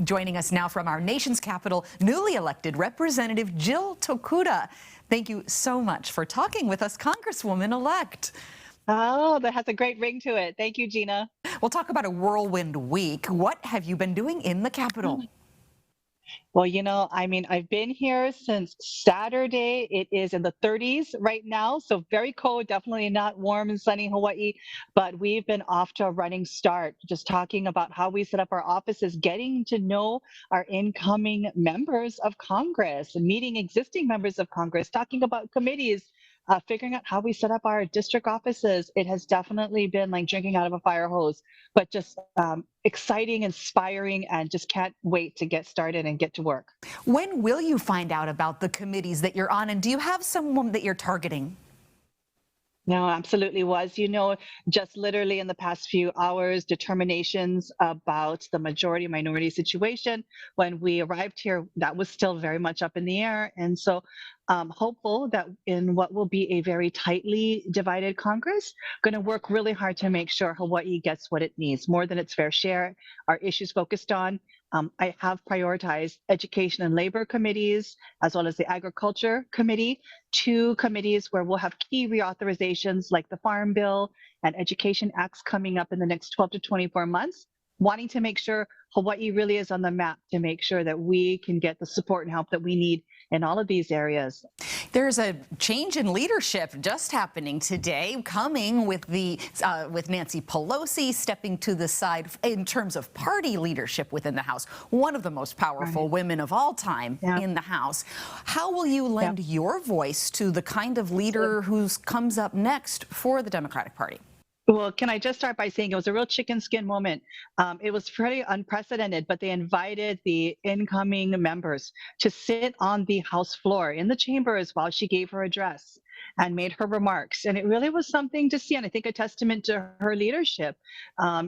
Joining us now from our nation's capital, newly elected Representative Jill Tokuda. Thank you so much for talking with us, Congresswoman-elect. Oh, that has a great ring to it. Thank you, Gina. We'll talk about a whirlwind week. What have you been doing in the Capitol? Well, I've been here since Saturday. It is in the 30s right now, so very cold, definitely not warm and sunny Hawaii, but we've been off to a running start, just talking about how we set up our offices, getting to know our incoming members of Congress, meeting existing members of Congress, talking about committees, figuring out how we set up our district offices. It has definitely been like drinking out of a fire hose, but just exciting, inspiring, and just can't wait to get started and get to work. When will you find out about the committees that you're on, and do you have someone that you're targeting? No, absolutely was. Just literally in the past few hours, determinations about the majority minority situation. When we arrived here, that was still very much up in the air. And so, hopeful that in what will be a very tightly divided Congress, going to work really hard to make sure Hawaii gets what it needs, more than its fair share. Our issues focused on. I have prioritized education and labor committees, as well as the agriculture committee, two committees where we'll have key reauthorizations like the Farm Bill and Education Acts coming up in the next 12 to 24 months, wanting to make sure Hawaii really is on the map to make sure that we can get the support and help that we need in all of these areas. There's a change in leadership just happening today, coming with with Nancy Pelosi stepping to the side in terms of party leadership within the House, one of the most powerful women of all time in the House. How will you lend your voice to the kind of leader who comes up next for the Democratic Party? Well, can I just start by saying it was a real chicken skin moment. It was pretty unprecedented, but they invited the incoming members to sit on the House floor in the chambers while she gave her address and made her remarks. And it really was something to see, and I think a testament to her leadership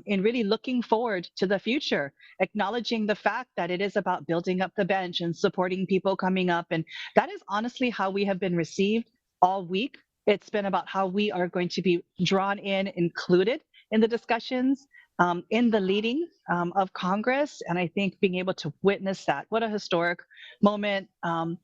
in really looking forward to the future, acknowledging the fact that it is about building up the bench and supporting people coming up. And that is honestly how we have been received all week. It's been about how we are going to be drawn in, included in the discussions, in the leading of Congress. And I think being able to witness that, what a historic moment, and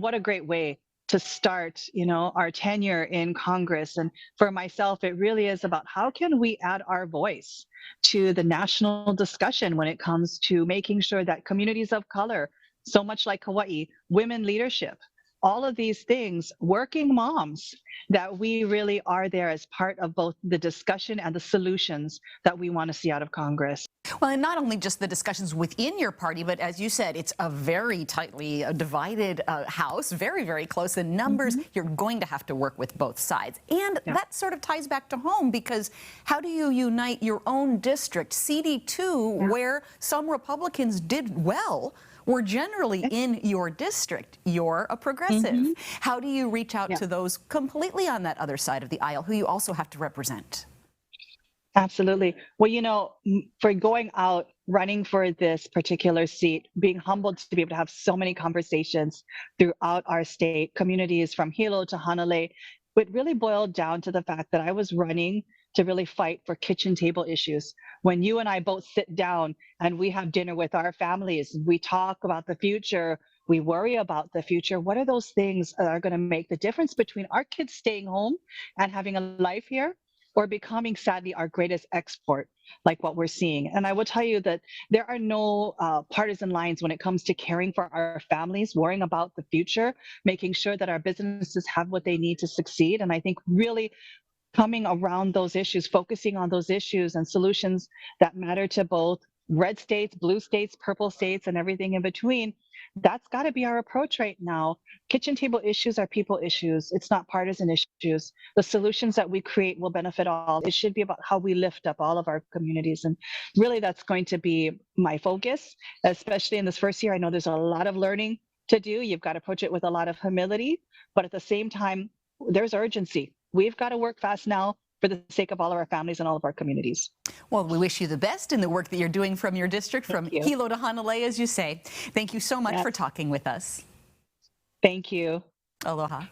what a great way to start, our tenure in Congress. And for myself, it really is about how can we add our voice to the national discussion when it comes to making sure that communities of color, so much like Hawaii, women leadership, all of these things, working moms, that we really are there as part of both the discussion and the solutions that we want to see out of Congress. Well, and not only just the discussions within your party, but as you said, it's a very tightly divided House, very, very close in numbers. You're going to have to work with both sides. And that sort of ties back to home, because how do you unite your own district, CD2, where some Republicans did well, were generally in your district? You're a progressive. How do you reach out to those completely on that other side of the aisle who you also have to represent? Absolutely. Well, for going out, running for this particular seat, being humbled to be able to have so many conversations throughout our state, communities from Hilo to Hanalei, it really boiled down to the fact that I was running to really fight for kitchen table issues. When you and I both sit down and we have dinner with our families, we talk about the future, we worry about the future, what are those things that are going to make the difference between our kids staying home and having a life here, or becoming, sadly, our greatest export, like what we're seeing? And I will tell you that there are no partisan lines when it comes to caring for our families, worrying about the future, making sure that our businesses have what they need to succeed. And I think really coming around those issues, focusing on those issues and solutions that matter to both red states, blue states, purple states, and everything in between. That's got to be our approach right now. Kitchen table issues are people issues. It's not partisan issues. The solutions that we create will benefit all. It should be about how we lift up all of our communities. And really, that's going to be my focus, especially in this first year. I know there's a lot of learning to do. You've got to approach it with a lot of humility, but at the same time, there's urgency. We've got to work fast now for the sake of all of our families and all of our communities. Well, we wish you the best in the work that you're doing from your district, from Hilo to Hanalei, as you say. Thank you so much for talking with us. Thank you. Aloha.